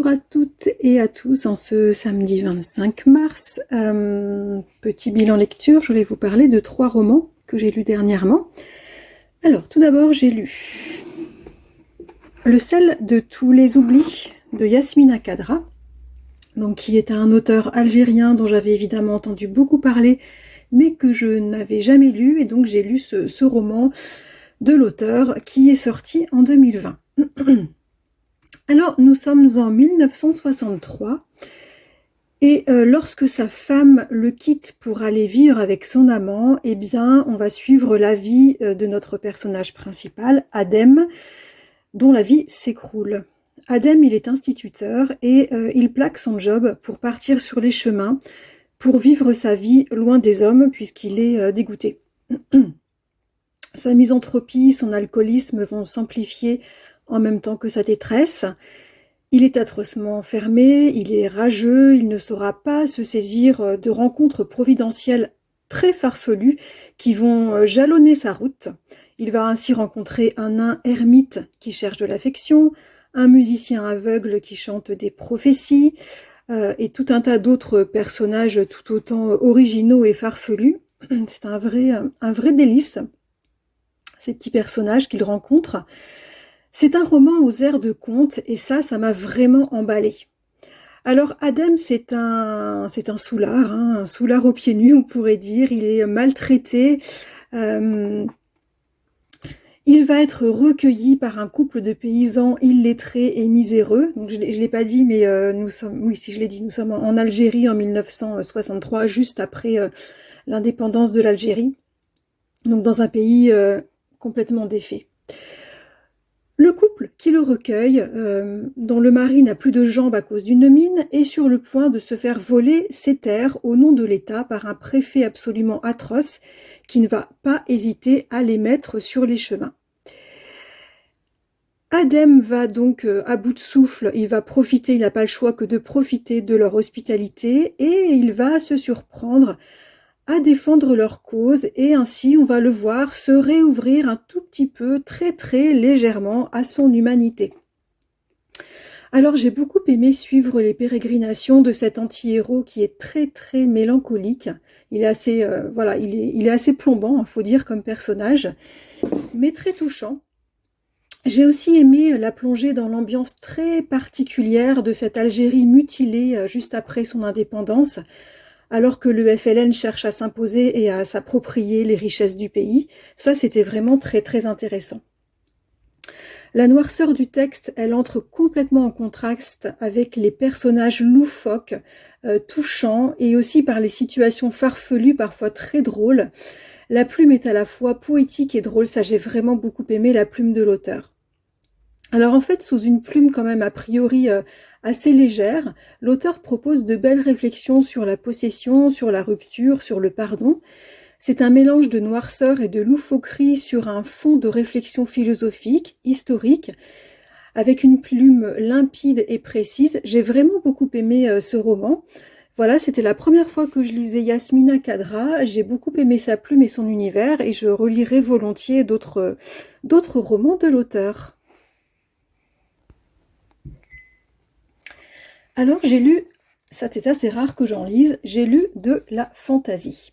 à toutes et à tous en ce samedi 25 mars. Petit bilan lecture, je voulais vous parler de 3 romans que j'ai lus dernièrement. Alors, tout d'abord, j'ai lu Le sel de tous les oublis de Yasmina Khadra, donc, qui est un auteur algérien dont j'avais évidemment entendu beaucoup parler, mais que je n'avais jamais lu, et donc j'ai lu ce roman de l'auteur qui est sorti en 2020. Alors, nous sommes en 1963, et lorsque sa femme le quitte pour aller vivre avec son amant, eh bien, on va suivre la vie de notre personnage principal, Adem, dont la vie s'écroule. Adem, il est instituteur et il plaque son job pour partir sur les chemins, pour vivre sa vie loin des hommes, puisqu'il est dégoûté. Sa misanthropie, son alcoolisme vont s'amplifier en même temps que sa détresse. Il est atrocement fermé, il est rageux, il ne saura pas se saisir de rencontres providentielles très farfelues qui vont jalonner sa route. Il va ainsi rencontrer un nain ermite qui cherche de l'affection, un musicien aveugle qui chante des prophéties, et tout un tas d'autres personnages tout autant originaux et farfelus. C'est un vrai délice, ces petits personnages qu'il rencontre. C'est un roman aux airs de conte, et ça m'a vraiment emballé. Alors Adem, c'est un soulard, un soulard aux pieds nus, on pourrait dire. Il est maltraité. Il va être recueilli par un couple de paysans illettrés et miséreux. Donc je l'ai pas dit, mais nous sommes en Algérie en 1963, juste après l'indépendance de l'Algérie. Donc dans un pays complètement défait. Le couple qui le recueille, dont le mari n'a plus de jambes à cause d'une mine, est sur le point de se faire voler ses terres au nom de l'État par un préfet absolument atroce qui ne va pas hésiter à les mettre sur les chemins. Adem va donc à bout de souffle, il n'a pas le choix que de profiter de leur hospitalité et il va se surprendre à défendre leur cause et ainsi on va le voir se réouvrir un tout petit peu, très très légèrement à son humanité. Alors j'ai beaucoup aimé suivre les pérégrinations de cet anti-héros qui est très très mélancolique. Il est assez, il est assez plombant, faut dire, comme personnage, mais très touchant. J'ai aussi aimé la plongée dans l'ambiance très particulière de cette Algérie mutilée juste après son indépendance, alors que le FLN cherche à s'imposer et à s'approprier les richesses du pays. Ça, c'était vraiment très très intéressant. La noirceur du texte, elle entre complètement en contraste avec les personnages loufoques, touchants, et aussi par les situations farfelues, parfois très drôles. La plume est à la fois poétique et drôle, ça j'ai vraiment beaucoup aimé la plume de l'auteur. Alors en fait, sous une plume quand même a priori assez légère, l'auteur propose de belles réflexions sur la possession, sur la rupture, sur le pardon. C'est un mélange de noirceur et de loufoquerie sur un fond de réflexion philosophique, historique, avec une plume limpide et précise. J'ai vraiment beaucoup aimé ce roman. Voilà, c'était la première fois que je lisais Yasmina Khadra. J'ai beaucoup aimé sa plume et son univers et je relirai volontiers d'autres romans de l'auteur. Alors j'ai lu, ça c'est assez rare que j'en lise, j'ai lu de la fantasy.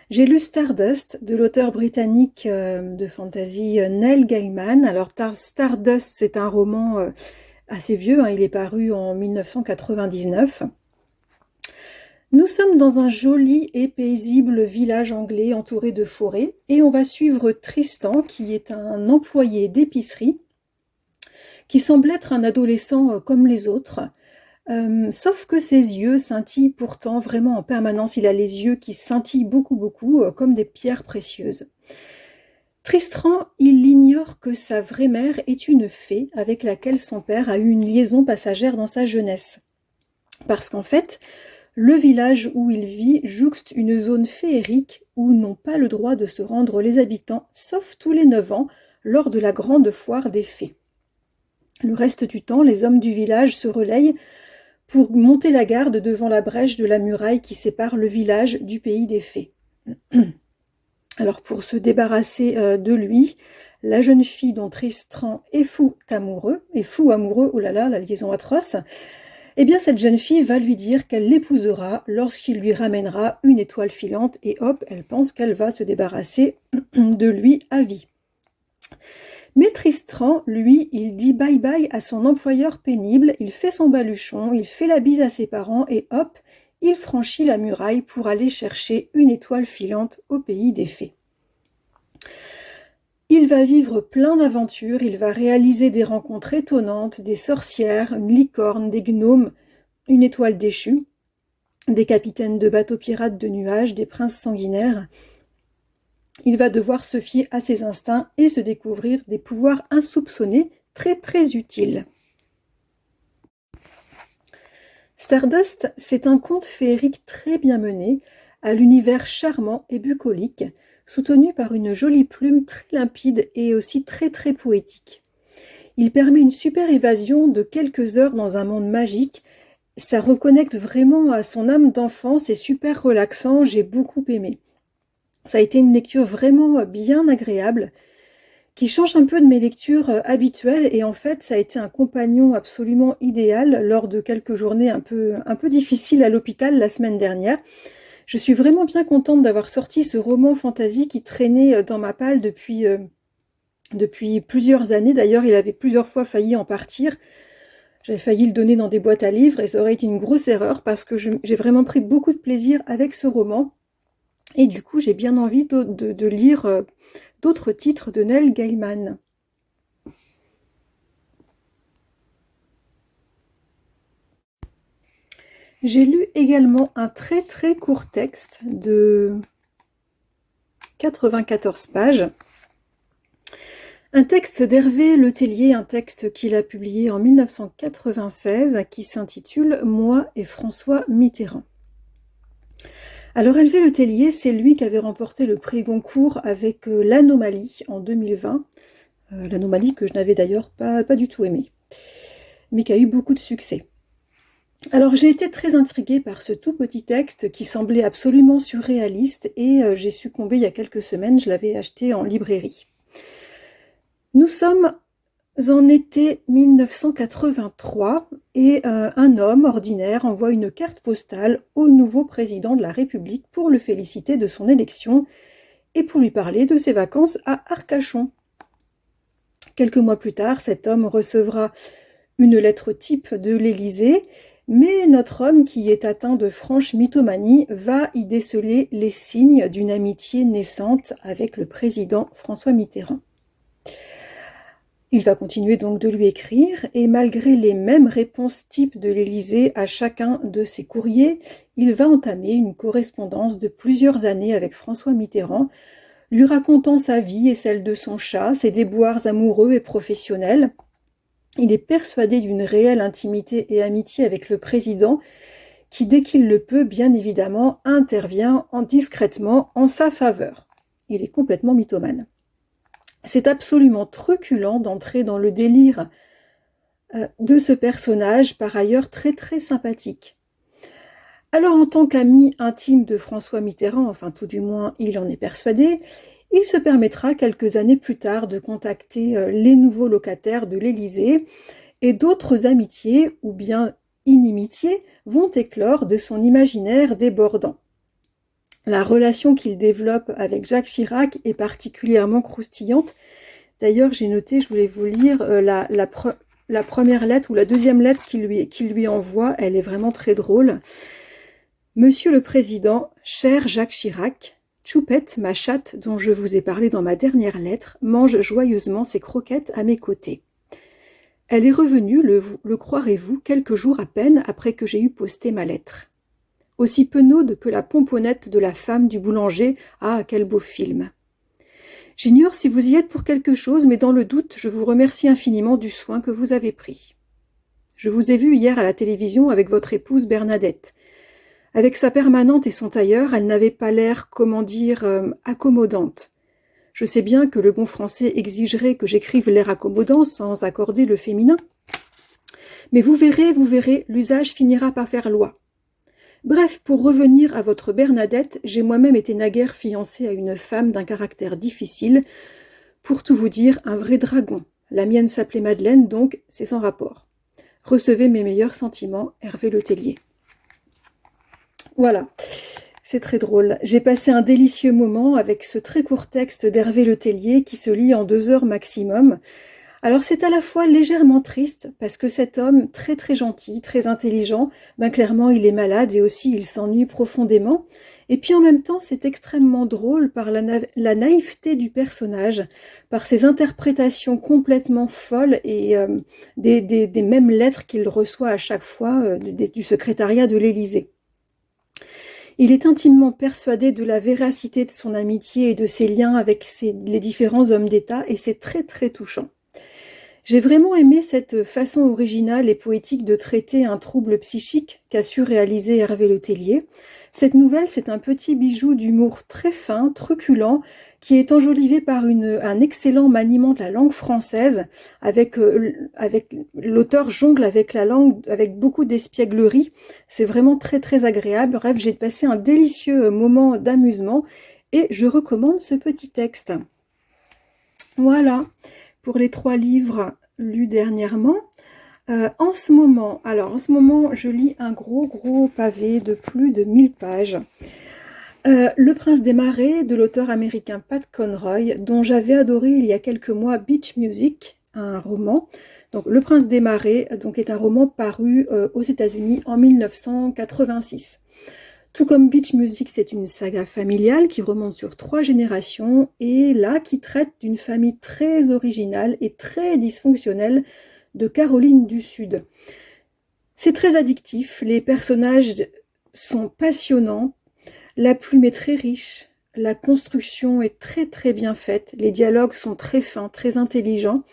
J'ai lu Stardust de l'auteur britannique de fantasy Neil Gaiman. Alors Stardust, c'est un roman assez vieux, il est paru en 1999. Nous sommes dans un joli et paisible village anglais entouré de forêts et on va suivre Tristan qui est un employé d'épicerie qui semble être un adolescent comme les autres. Sauf que ses yeux scintillent pourtant vraiment en permanence. Il a les yeux qui scintillent beaucoup, comme des pierres précieuses. Tristan, il ignore que sa vraie mère est une fée avec laquelle son père a eu une liaison passagère dans sa jeunesse. Parce qu'en fait, le village où il vit jouxte une zone féerique où n'ont pas le droit de se rendre les habitants, sauf tous les 9 ans, lors de la grande foire des fées. Le reste du temps, les hommes du village se relayent pour monter la garde devant la brèche de la muraille qui sépare le village du pays des fées. Alors pour se débarrasser de lui, la jeune fille dont Tristan est fou amoureux, oh là là, la liaison atroce, Eh bien, cette jeune fille va lui dire qu'elle l'épousera lorsqu'il lui ramènera une étoile filante et hop, elle pense qu'elle va se débarrasser de lui à vie. Mais Tristan, lui, il dit bye-bye à son employeur pénible, il fait son baluchon, il fait la bise à ses parents et hop, il franchit la muraille pour aller chercher une étoile filante au pays des fées. Il va vivre plein d'aventures, il va réaliser des rencontres étonnantes, des sorcières, une licorne, des gnomes, une étoile déchue, des capitaines de bateaux pirates de nuages, des princes sanguinaires. Il va devoir se fier à ses instincts et se découvrir des pouvoirs insoupçonnés très très utiles. Stardust, c'est un conte féerique très bien mené, à l'univers charmant et bucolique, soutenu par une jolie plume très limpide et aussi très très poétique. Il permet une super évasion de quelques heures dans un monde magique. Ça reconnecte vraiment à son âme d'enfant, c'est super relaxant, j'ai beaucoup aimé. Ça a été une lecture vraiment bien agréable, qui change un peu de mes lectures habituelles et en fait ça a été un compagnon absolument idéal lors de quelques journées un peu difficiles à l'hôpital la semaine dernière. Je suis vraiment bien contente d'avoir sorti ce roman fantasy qui traînait dans ma palle depuis plusieurs années. D'ailleurs, il avait plusieurs fois failli en partir. J'avais failli le donner dans des boîtes à livres et ça aurait été une grosse erreur parce que j'ai vraiment pris beaucoup de plaisir avec ce roman. Et du coup, j'ai bien envie de lire d'autres titres de Neil Gaiman. J'ai lu également un très très court texte de 94 pages. Un texte d'Hervé Letellier, un texte qu'il a publié en 1996 qui s'intitule « Moi et François Mitterrand ». Alors Hervé Letellier, c'est lui qui avait remporté le prix Goncourt avec L'Anomalie en 2020. L'Anomalie que je n'avais d'ailleurs pas du tout aimé, mais qui a eu beaucoup de succès. Alors j'ai été très intriguée par ce tout petit texte qui semblait absolument surréaliste et j'ai succombé il y a quelques semaines, je l'avais acheté en librairie. Nous sommes en été 1983 et un homme ordinaire envoie une carte postale au nouveau président de la République pour le féliciter de son élection et pour lui parler de ses vacances à Arcachon. Quelques mois plus tard, cet homme recevra une lettre type de l'Élysée, mais notre homme, qui est atteint de franche mythomanie, va y déceler les signes d'une amitié naissante avec le président François Mitterrand. Il va continuer donc de lui écrire, et malgré les mêmes réponses types de l'Élysée à chacun de ses courriers, il va entamer une correspondance de plusieurs années avec François Mitterrand, lui racontant sa vie et celle de son chat, ses déboires amoureux et professionnels. Il est persuadé d'une réelle intimité et amitié avec le président, qui, dès qu'il le peut, bien évidemment, intervient discrètement en sa faveur. Il est complètement mythomane. C'est absolument truculent d'entrer dans le délire de ce personnage, par ailleurs très très sympathique. Alors en tant qu'ami intime de François Mitterrand, enfin tout du moins il en est persuadé, il se permettra quelques années plus tard de contacter les nouveaux locataires de l'Élysée et d'autres amitiés ou bien inimitiés vont éclore de son imaginaire débordant. La relation qu'il développe avec Jacques Chirac est particulièrement croustillante. D'ailleurs, j'ai noté, je voulais vous lire la première lettre ou la deuxième lettre qu'il lui envoie. Elle est vraiment très drôle. Monsieur le Président, cher Jacques Chirac, Choupette, ma chatte dont je vous ai parlé dans ma dernière lettre, mange joyeusement ses croquettes à mes côtés. Elle est revenue, le croirez-vous, quelques jours à peine après que j'ai eu posté ma lettre. Aussi penaude que la pomponnette de la femme du boulanger. Ah, quel beau film! J'ignore si vous y êtes pour quelque chose, mais dans le doute, je vous remercie infiniment du soin que vous avez pris. Je vous ai vu hier à la télévision avec votre épouse Bernadette. Avec sa permanente et son tailleur, elle n'avait pas l'air, accommodante. Je sais bien que le bon français exigerait que j'écrive l'air accommodant sans accorder le féminin. Mais vous verrez, l'usage finira par faire loi. Bref, pour revenir à votre Bernadette, j'ai moi-même été naguère fiancée à une femme d'un caractère difficile, pour tout vous dire, un vrai dragon. La mienne s'appelait Madeleine, donc c'est sans rapport. Recevez mes meilleurs sentiments, Hervé Letellier. Voilà, c'est très drôle. J'ai passé un délicieux moment avec ce très court texte d'Hervé Letellier qui se lit en 2 heures maximum. Alors c'est à la fois légèrement triste parce que cet homme très très gentil, très intelligent, ben clairement il est malade et aussi il s'ennuie profondément. Et puis en même temps c'est extrêmement drôle par la naïveté du personnage, par ses interprétations complètement folles et des mêmes lettres qu'il reçoit à chaque fois du secrétariat de l'Élysée. Il est intimement persuadé de la véracité de son amitié et de ses liens avec les différents hommes d'État et c'est très très touchant. J'ai vraiment aimé cette façon originale et poétique de traiter un trouble psychique qu'a su réaliser Hervé Letellier. Cette nouvelle, c'est un petit bijou d'humour très fin, truculent, qui est enjolivé par un excellent maniement de la langue française, avec l'auteur jongle avec la langue, avec beaucoup d'espièglerie. C'est vraiment très très agréable. Bref, j'ai passé un délicieux moment d'amusement et je recommande ce petit texte. Voilà pour les 3 livres lus dernièrement. En ce moment, je lis un gros pavé de plus de 1000 pages. Le Prince des Marais de l'auteur américain Pat Conroy, dont j'avais adoré il y a quelques mois Beach Music, un roman. Donc Le Prince des Marais est un roman paru aux États-Unis en 1986. Tout comme Beach Music, c'est une saga familiale qui remonte sur 3 générations et là qui traite d'une famille très originale et très dysfonctionnelle de Caroline du Sud. C'est très addictif, les personnages sont passionnants, la plume est très riche, la construction est très très bien faite, les dialogues sont très fins, très intelligents.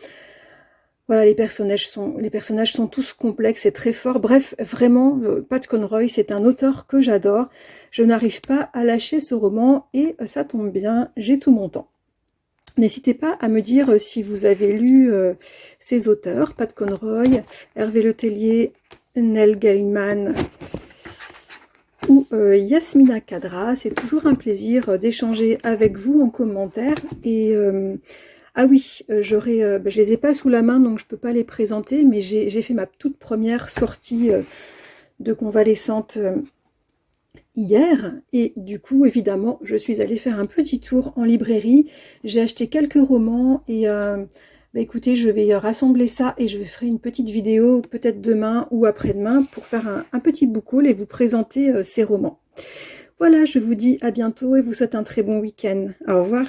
Voilà, les personnages sont tous complexes et très forts. Bref, vraiment, Pat Conroy, c'est un auteur que j'adore. Je n'arrive pas à lâcher ce roman et ça tombe bien, j'ai tout mon temps. N'hésitez pas à me dire si vous avez lu ces auteurs, Pat Conroy, Hervé Letellier, Neil Gaiman ou Yasmina Khadra. C'est toujours un plaisir d'échanger avec vous en commentaire et... Ah oui, je les ai pas sous la main, donc je peux pas les présenter, mais j'ai fait ma toute première sortie de convalescente hier, et du coup, évidemment, je suis allée faire un petit tour en librairie, j'ai acheté quelques romans, et écoutez, je vais rassembler ça, et je ferai une petite vidéo, peut-être demain ou après-demain, pour faire un petit book haul et vous présenter ces romans. Voilà, je vous dis à bientôt, et vous souhaite un très bon week-end. Au revoir.